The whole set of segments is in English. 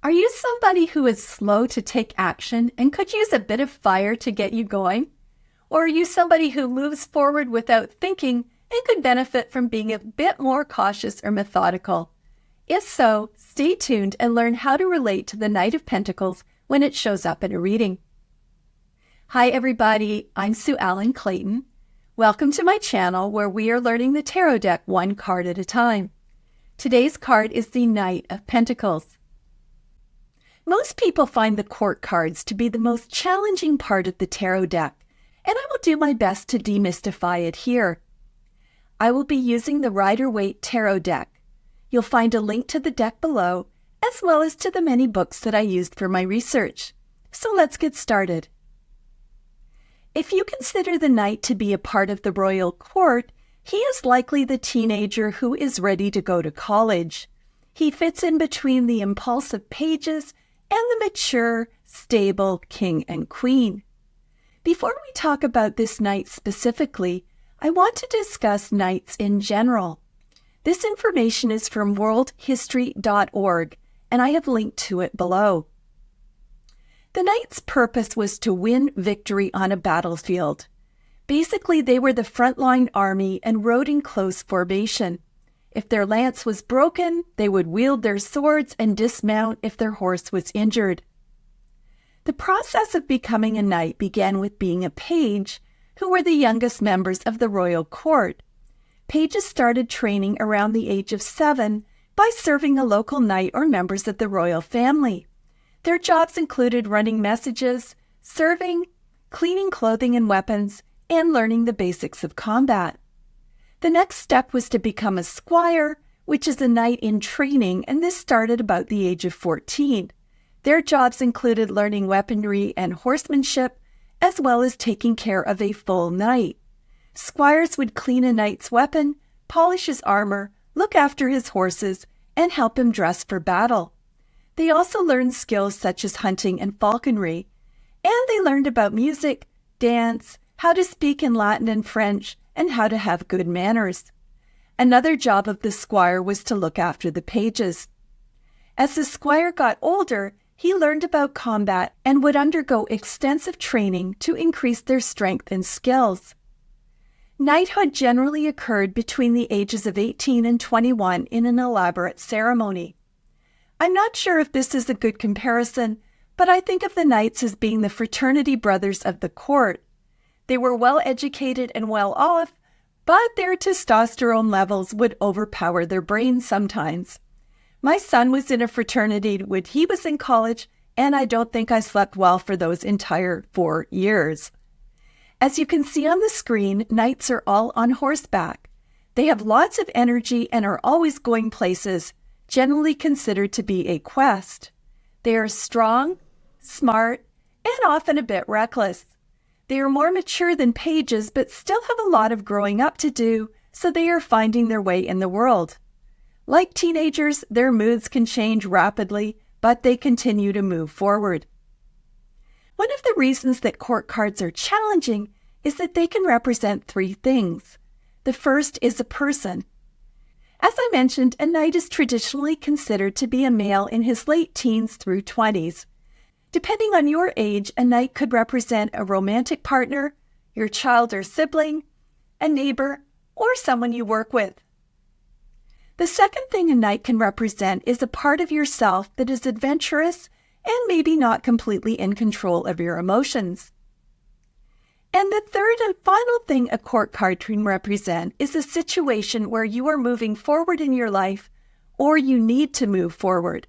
Are you somebody who is slow to take action and could use a bit of fire to get you going? Or are you somebody who moves forward without thinking and could benefit from being a bit more cautious or methodical? If so, stay tuned and learn how to relate to the Knight of Pentacles when it shows up in a reading. Hi everybody, I'm Sue Ellen Clayton. Welcome to my channel where we are learning the tarot deck one card at a time. Today's card is the Knight of Pentacles. Most people find the court cards to be the most challenging part of the tarot deck, and I will do my best to demystify it here. I will be using the Rider-Waite tarot deck. You'll find a link to the deck below, as well as to the many books that I used for my research. So let's get started. If you consider the Knight to be a part of the royal court, he is likely the teenager who is ready to go to college. He fits in between the impulsive pages and the mature, stable king and queen. Before we talk about this Knight specifically, I want to discuss Knights in general. This information is from worldhistory.org, and I have linked to it below. The Knight's purpose was to win victory on a battlefield. Basically, they were the frontline army and rode in close formation. If their lance was broken, they would wield their swords and dismount if their horse was injured. The process of becoming a knight began with being a page, who were the youngest members of the royal court. Pages started training around the age of 7 by serving a local knight or members of the royal family. Their jobs included running messages, serving, cleaning clothing and weapons, and learning the basics of combat. The next step was to become a squire, which is a knight in training, and this started about the age of 14. Their jobs included learning weaponry and horsemanship, as well as taking care of a full knight. Squires would clean a knight's weapon, polish his armor, look after his horses, and help him dress for battle. They also learned skills such as hunting and falconry, and they learned about music, dance, how to speak in Latin and French, and how to have good manners. Another job of the squire was to look after the pages. As the squire got older, he learned about combat and would undergo extensive training to increase their strength and skills. Knighthood generally occurred between the ages of 18 and 21 in an elaborate ceremony. I'm not sure if this is a good comparison, but I think of the knights as being the fraternity brothers of the court. They were well educated and well off, but their testosterone levels would overpower their brains sometimes. My son was in a fraternity when he was in college, and I don't think I slept well for those entire 4 years. As you can see on the screen, knights are all on horseback. They have lots of energy and are always going places, generally considered to be a quest. They are strong, smart, and often a bit reckless. They are more mature than pages, but still have a lot of growing up to do, so they are finding their way in the world. Like teenagers, their moods can change rapidly, but they continue to move forward. One of the reasons that court cards are challenging is that they can represent 3 things. The first is a person. As I mentioned, a knight is traditionally considered to be a male in his late teens through 20s. Depending on your age, a knight could represent a romantic partner, your child or sibling, a neighbor, or someone you work with. The second thing a knight can represent is a part of yourself that is adventurous and maybe not completely in control of your emotions. And the third and final thing a court card can represent is a situation where you are moving forward in your life or you need to move forward.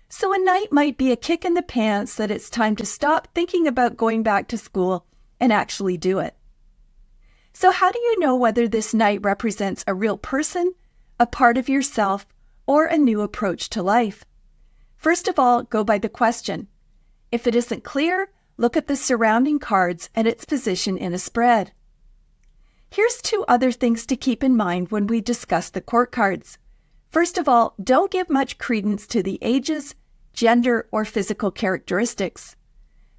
So a knight might be a kick in the pants that it's time to stop thinking about going back to school and actually do it. So how do you know whether this knight represents a real person, a part of yourself, or a new approach to life? First of all, go by the question. If it isn't clear, look at the surrounding cards and its position in a spread. Here's 2 other things to keep in mind when we discuss the court cards. First of all, don't give much credence to the ages, gender, or physical characteristics.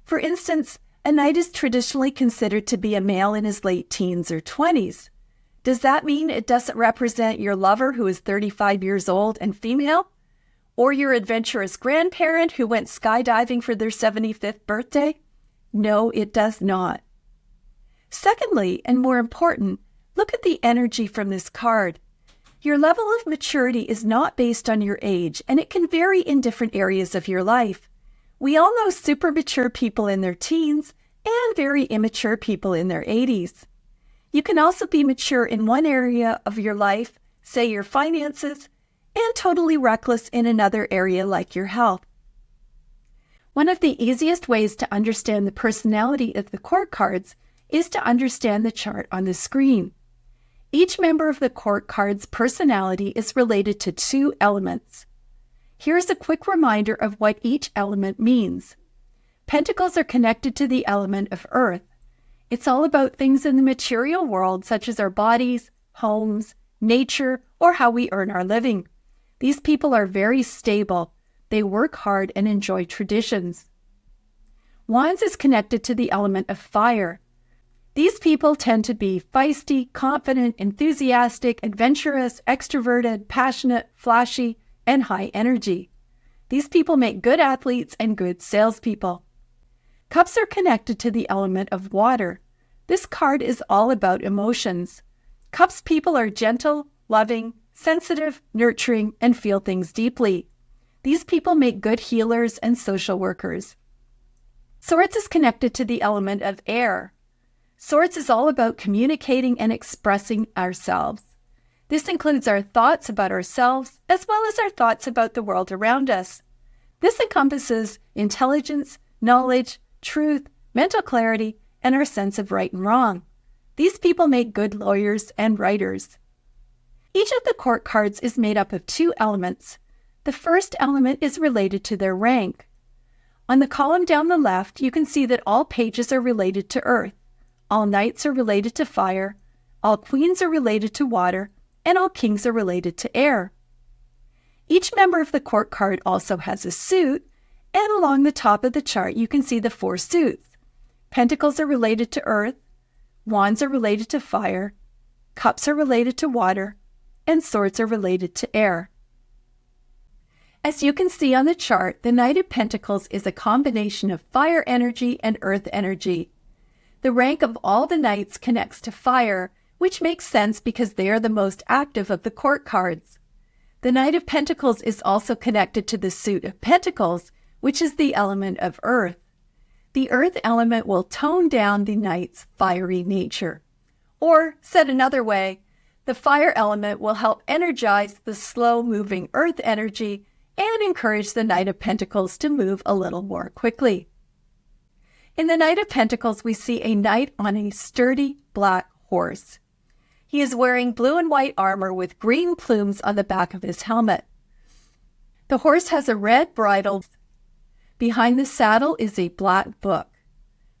For instance, a knight is traditionally considered to be a male in his late teens or 20s. Does that mean it doesn't represent your lover who is 35 years old and female? Or your adventurous grandparent who went skydiving for their 75th birthday? No, it does not. Secondly, and more important, look at the energy from this card. Your level of maturity is not based on your age, and it can vary in different areas of your life. We all know super mature people in their teens and very immature people in their 80s. You can also be mature in one area of your life, say your finances, and totally reckless in another area like your health. One of the easiest ways to understand the personality of the court cards is to understand the chart on the screen. Each member of the court card's personality is related to 2 elements. Here's a quick reminder of what each element means. Pentacles are connected to the element of earth. It's all about things in the material world, such as our bodies, homes, nature, or how we earn our living. These people are very stable. They work hard and enjoy traditions. Wands is connected to the element of fire. These people tend to be feisty, confident, enthusiastic, adventurous, extroverted, passionate, flashy, and high energy. These people make good athletes and good salespeople. Cups are connected to the element of water. This card is all about emotions. Cups people are gentle, loving, sensitive, nurturing, and feel things deeply. These people make good healers and social workers. Swords is connected to the element of air. Swords is all about communicating and expressing ourselves. This includes our thoughts about ourselves as well as our thoughts about the world around us. This encompasses intelligence, knowledge, truth, mental clarity, and our sense of right and wrong. These people make good lawyers and writers. Each of the court cards is made up of 2 elements. The first element is related to their rank. On the column down the left, you can see that all pages are related to earth. All knights are related to fire, all queens are related to water, and all kings are related to air. Each member of the court card also has a suit, and along the top of the chart you can see the 4 suits. Pentacles are related to earth, wands are related to fire, cups are related to water, and swords are related to air. As you can see on the chart, the Knight of Pentacles is a combination of fire energy and earth energy. The rank of all the knights connects to fire, which makes sense because they are the most active of the court cards. The Knight of Pentacles is also connected to the suit of Pentacles, which is the element of earth. The earth element will tone down the knight's fiery nature. Or, said another way, the fire element will help energize the slow-moving earth energy and encourage the Knight of Pentacles to move a little more quickly. In the Knight of Pentacles, we see a knight on a sturdy black horse. He is wearing blue and white armor with green plumes on the back of his helmet. The horse has a red bridle. Behind the saddle is a black book.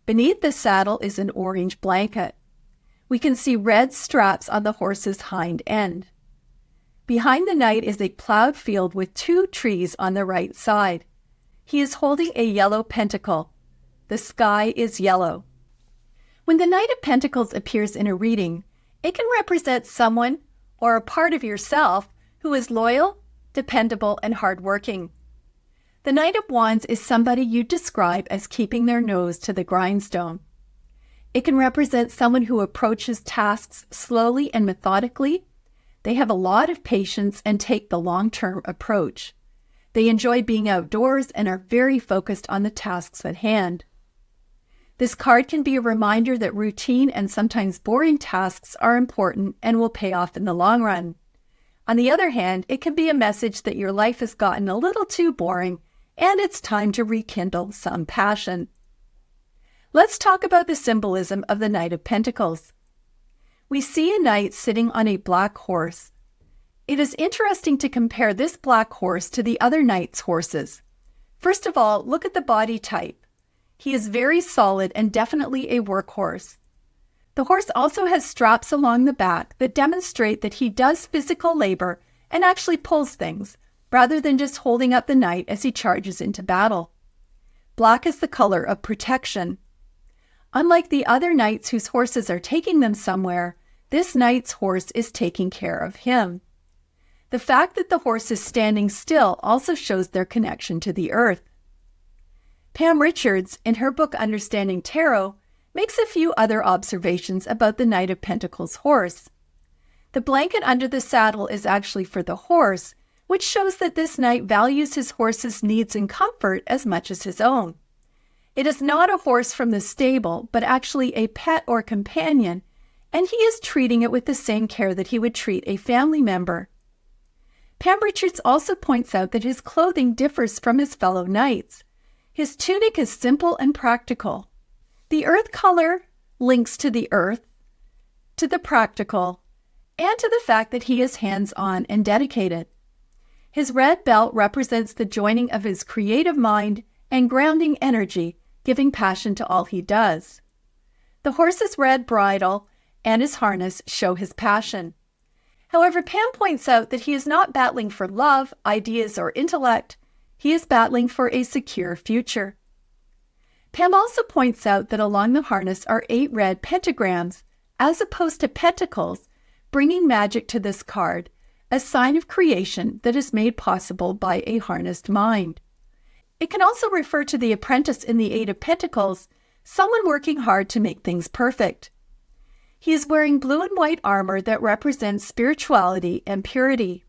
Beneath the saddle is an orange blanket. We can see red straps on the horse's hind end. Behind the knight is a plowed field with 2 trees on the right side. He is holding a yellow pentacle. The sky is yellow. When the Knight of Pentacles appears in a reading, it can represent someone or a part of yourself who is loyal, dependable, and hardworking. The Knight of Wands is somebody you describe as keeping their nose to the grindstone. It can represent someone who approaches tasks slowly and methodically. They have a lot of patience and take the long-term approach. They enjoy being outdoors and are very focused on the tasks at hand. This card can be a reminder that routine and sometimes boring tasks are important and will pay off in the long run. On the other hand, it can be a message that your life has gotten a little too boring and it's time to rekindle some passion. Let's talk about the symbolism of the Knight of Pentacles. We see a knight sitting on a black horse. It is interesting to compare this black horse to the other knights' horses. First of all, look at the body type. He is very solid and definitely a workhorse. The horse also has straps along the back that demonstrate that he does physical labor and actually pulls things, rather than just holding up the knight as he charges into battle. Black is the color of protection. Unlike the other knights whose horses are taking them somewhere, this knight's horse is taking care of him. The fact that the horse is standing still also shows their connection to the earth. Pam Richards, in her book Understanding Tarot, makes a few other observations about the Knight of Pentacles horse. The blanket under the saddle is actually for the horse, which shows that this knight values his horse's needs and comfort as much as his own. It is not a horse from the stable, but actually a pet or companion, and he is treating it with the same care that he would treat a family member. Pam Richards also points out that his clothing differs from his fellow knights. His tunic is simple and practical. The earth color links to the earth, to the practical, and to the fact that he is hands-on and dedicated. His red belt represents the joining of his creative mind and grounding energy, giving passion to all he does. The horse's red bridle and his harness show his passion. However, Pam points out that he is not battling for love, ideas, or intellect. He is battling for a secure future. Pam also points out that along the harness are 8 red pentagrams, as opposed to pentacles, bringing magic to this card, a sign of creation that is made possible by a harnessed mind. It can also refer to the apprentice in the 8 of Pentacles, someone working hard to make things perfect. He is wearing blue and white armor that represents spirituality and purity.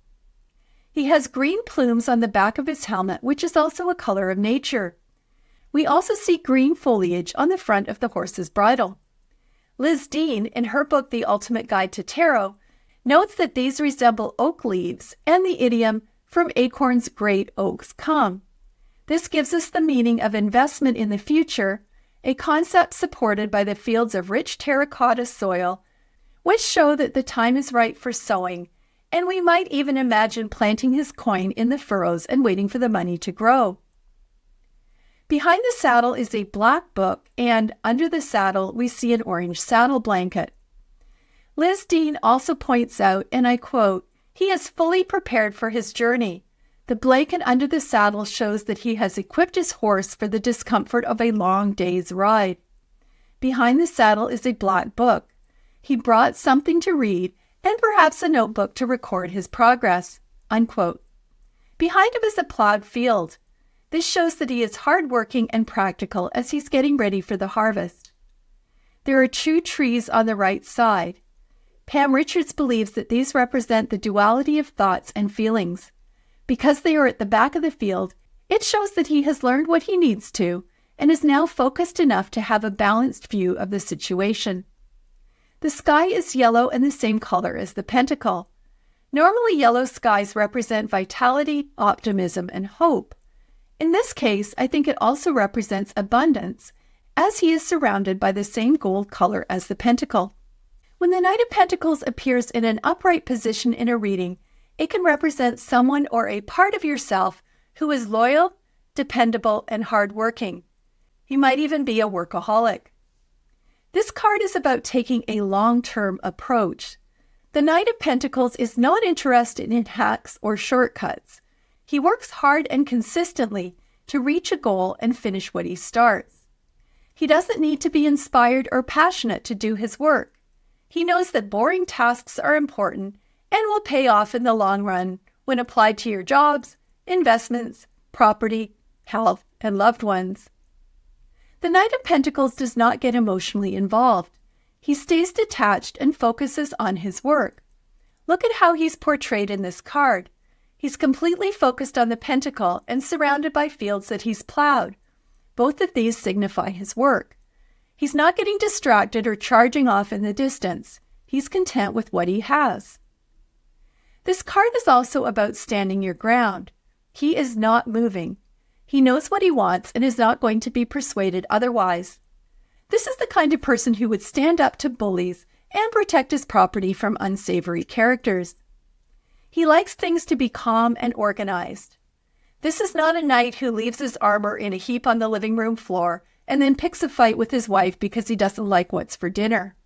He has green plumes on the back of his helmet, which is also a color of nature. We also see green foliage on the front of the horse's bridle. Liz Dean, in her book The Ultimate Guide to Tarot, notes that these resemble oak leaves and the idiom, "From acorns great oaks come." This gives us the meaning of investment in the future, a concept supported by the fields of rich terracotta soil, which show that the time is right for sowing, and we might even imagine planting his coin in the furrows and waiting for the money to grow. Behind the saddle is a black book, and under the saddle we see an orange saddle blanket. Liz Dean also points out, and I quote, "He is fully prepared for his journey. The blanket under the saddle shows that he has equipped his horse for the discomfort of a long day's ride." Behind the saddle is a black book. He brought something to read and perhaps a notebook to record his progress, unquote. Behind him is a plowed field. This shows that he is hardworking and practical as he's getting ready for the harvest. There are 2 trees on the right side. Pam Richards believes that these represent the duality of thoughts and feelings. Because they are at the back of the field, it shows that he has learned what he needs to and is now focused enough to have a balanced view of the situation. The sky is yellow and the same color as the pentacle. Normally, yellow skies represent vitality, optimism, and hope. In this case, I think it also represents abundance, as he is surrounded by the same gold color as the pentacle. When the Knight of Pentacles appears in an upright position in a reading, it can represent someone or a part of yourself who is loyal, dependable, and hardworking. He might even be a workaholic. This card is about taking a long-term approach. The Knight of Pentacles is not interested in hacks or shortcuts. He works hard and consistently to reach a goal and finish what he starts. He doesn't need to be inspired or passionate to do his work. He knows that boring tasks are important and will pay off in the long run when applied to your jobs, investments, property, health, and loved ones. The Knight of Pentacles does not get emotionally involved. He stays detached and focuses on his work. Look at how he's portrayed in this card. He's completely focused on the pentacle and surrounded by fields that he's plowed. Both of these signify his work. He's not getting distracted or charging off in the distance. He's content with what he has. This card is also about standing your ground. He is not moving. He knows what he wants and is not going to be persuaded otherwise. This is the kind of person who would stand up to bullies and protect his property from unsavory characters. He likes things to be calm and organized. This is not a knight who leaves his armor in a heap on the living room floor and then picks a fight with his wife because he doesn't like what's for dinner.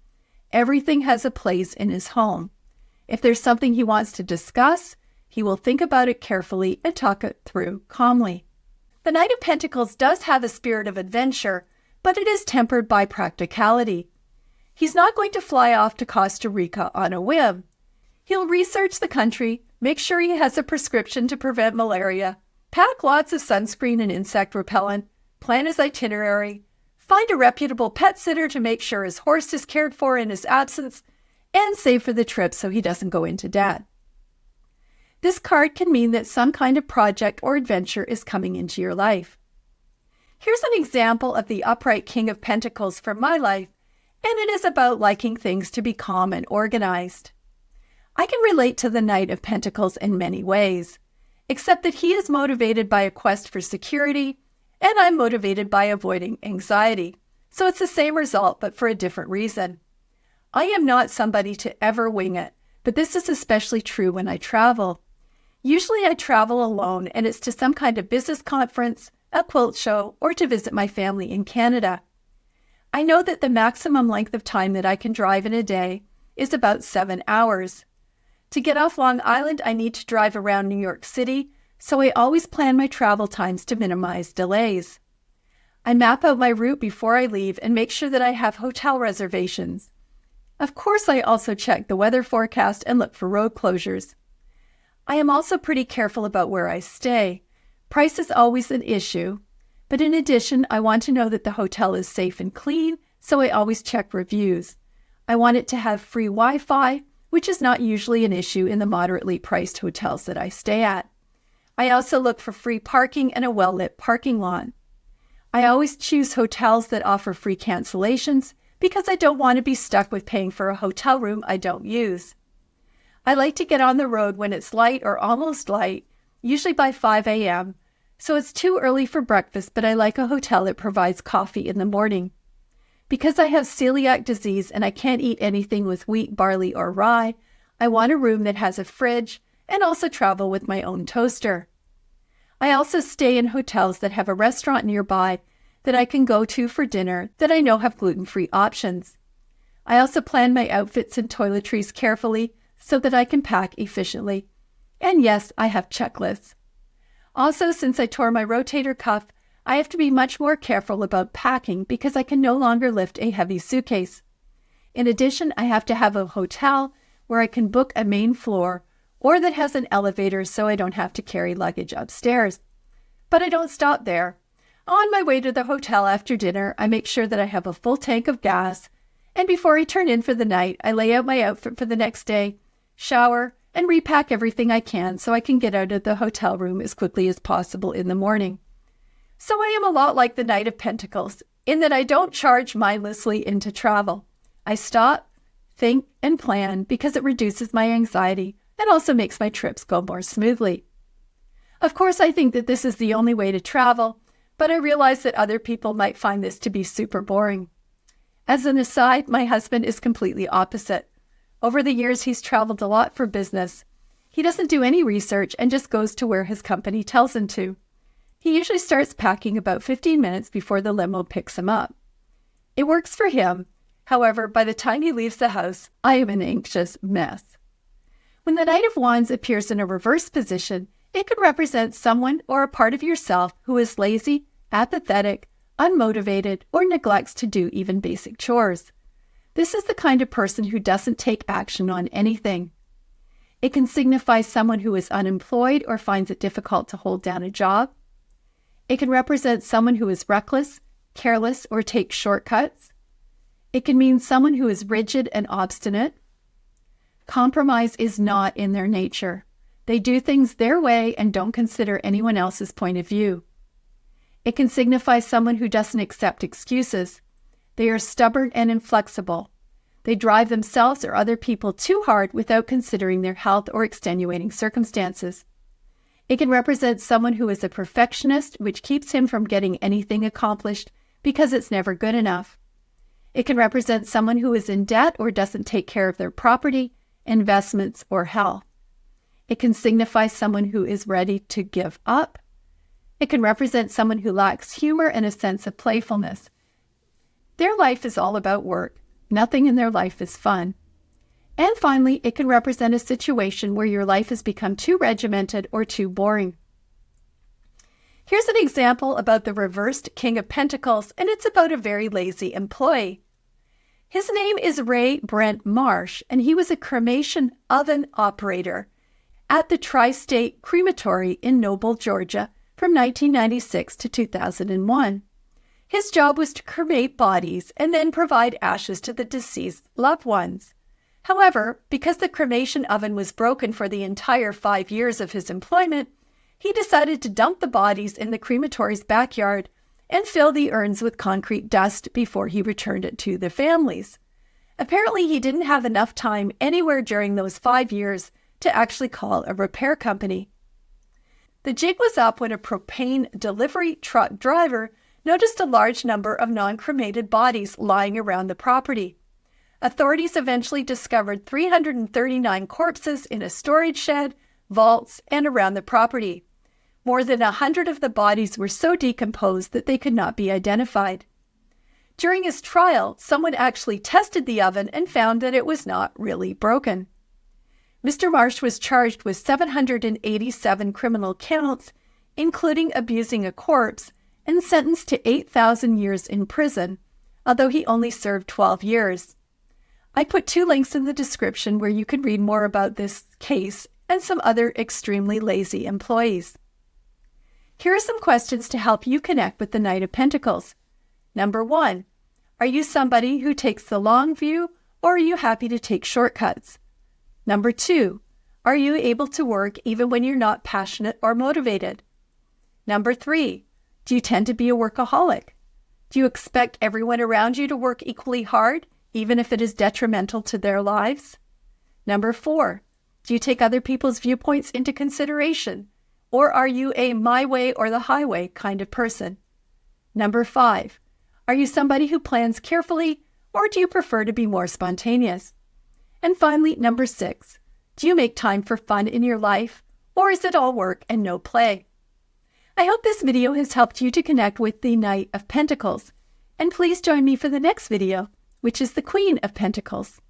Everything has a place in his home. If there's something he wants to discuss, he will think about it carefully and talk it through calmly. The Knight of Pentacles does have a spirit of adventure, but it is tempered by practicality. He's not going to fly off to Costa Rica on a whim. He'll research the country, Make sure he has a prescription to prevent malaria. Pack lots of sunscreen and insect repellent. Plan his itinerary. Find a reputable pet sitter to make sure his horse is cared for in his absence, and save for the trip so he doesn't go into debt. This card can mean that some kind of project or adventure is coming into your life. Here's an example of the upright King of Pentacles from my life, and it is about liking things to be calm and organized. I can relate to the Knight of Pentacles in many ways, except that he is motivated by a quest for security, and I'm motivated by avoiding anxiety. So it's the same result, but for a different reason. I am not somebody to ever wing it, but this is especially true when I travel. Usually I travel alone, and it's to some kind of business conference, a quilt show, or to visit my family in Canada. I know that the maximum length of time that I can drive in a day is about 7 hours. To get off Long Island, I need to drive around New York City, so I always plan my travel times to minimize delays. I map out my route before I leave and make sure that I have hotel reservations. Of course, I also check the weather forecast and look for road closures. I am also pretty careful about where I stay. Price is always an issue, but in addition, I want to know that the hotel is safe and clean, so I always check reviews. I want it to have free Wi-Fi, which is not usually an issue in the moderately priced hotels that I stay at. I also look for free parking and a well-lit parking lot. I always choose hotels that offer free cancellations because I don't want to be stuck with paying for a hotel room I don't use. I like to get on the road when it's light or almost light, usually by 5 a.m., so it's too early for breakfast, but I like a hotel that provides coffee in the morning. Because I have celiac disease and I can't eat anything with wheat, barley, or rye, I want a room that has a fridge and also travel with my own toaster. I also stay in hotels that have a restaurant nearby that I can go to for dinner that I know have gluten-free options. I also plan my outfits and toiletries carefully so that I can pack efficiently. And yes, I have checklists. Also, since I tore my rotator cuff, I have to be much more careful about packing because I can no longer lift a heavy suitcase. In addition, I have to have a hotel where I can book a main floor or that has an elevator so I don't have to carry luggage upstairs. But I don't stop there. On my way to the hotel after dinner, I make sure that I have a full tank of gas, and before I turn in for the night, I lay out my outfit for the next day, shower, and repack everything I can so I can get out of the hotel room as quickly as possible in the morning. So I am a lot like the Knight of Pentacles, in that I don't charge mindlessly into travel. I stop, think, and plan because it reduces my anxiety and also makes my trips go more smoothly. Of course, I think that this is the only way to travel, but I realize that other people might find this to be super boring. As an aside, my husband is completely opposite. Over the years, he's traveled a lot for business. He doesn't do any research and just goes to where his company tells him to. He usually starts packing about 15 minutes before the limo picks him up. It works for him. However, by the time he leaves the house, I am an anxious mess. When the Knight of Wands appears in a reverse position, it could represent someone or a part of yourself who is lazy, apathetic, unmotivated, or neglects to do even basic chores. This is the kind of person who doesn't take action on anything. It can signify someone who is unemployed or finds it difficult to hold down a job. It can represent someone who is reckless, careless, or takes shortcuts. It can mean someone who is rigid and obstinate. Compromise is not in their nature. They do things their way and don't consider anyone else's point of view. It can signify someone who doesn't accept excuses. They are stubborn and inflexible. They drive themselves or other people too hard without considering their health or extenuating circumstances. It can represent someone who is a perfectionist, which keeps him from getting anything accomplished because it's never good enough. It can represent someone who is in debt or doesn't take care of their property, investments, or health. It can signify someone who is ready to give up. It can represent someone who lacks humor and a sense of playfulness. Their life is all about work. Nothing in their life is fun. And finally, it can represent a situation where your life has become too regimented or too boring. Here's an example about the reversed King of Pentacles, and it's about a very lazy employee. His name is Ray Brent Marsh, and he was a cremation oven operator. at the Tri-State Crematory in Noble, Georgia from 1996 to 2001. His job was to cremate bodies and then provide ashes to the deceased loved ones. However, because the cremation oven was broken for the entire 5 years of his employment, he decided to dump the bodies in the crematory's backyard and fill the urns with concrete dust before he returned it to the families. Apparently, he didn't have enough time anywhere during those 5 years to actually call a repair company. The jig was up when a propane delivery truck driver noticed a large number of non-cremated bodies lying around the property. Authorities eventually discovered 339 corpses in a storage shed, vaults, and around the property. More than 100 of the bodies were so decomposed that they could not be identified. During his trial, someone actually tested the oven and found that it was not really broken. Mr. Marsh was charged with 787 criminal counts, including abusing a corpse, and sentenced to 8,000 years in prison, although he only served 12 years. I put 2 links in the description where you can read more about this case and some other extremely lazy employees. Here are some questions to help you connect with the Knight of Pentacles. Number 1, are you somebody who takes the long view, or are you happy to take shortcuts? Number 2, are you able to work even when you're not passionate or motivated? Number 3, do you tend to be a workaholic? Do you expect everyone around you to work equally hard, even if it is detrimental to their lives? Number 4, do you take other people's viewpoints into consideration, or are you a my way or the highway kind of person? Number 5, are you somebody who plans carefully, or do you prefer to be more spontaneous? And finally, number 6, do you make time for fun in your life, or is it all work and no play? I hope this video has helped you to connect with the Knight of Pentacles, and please join me for the next video, which is the Queen of Pentacles.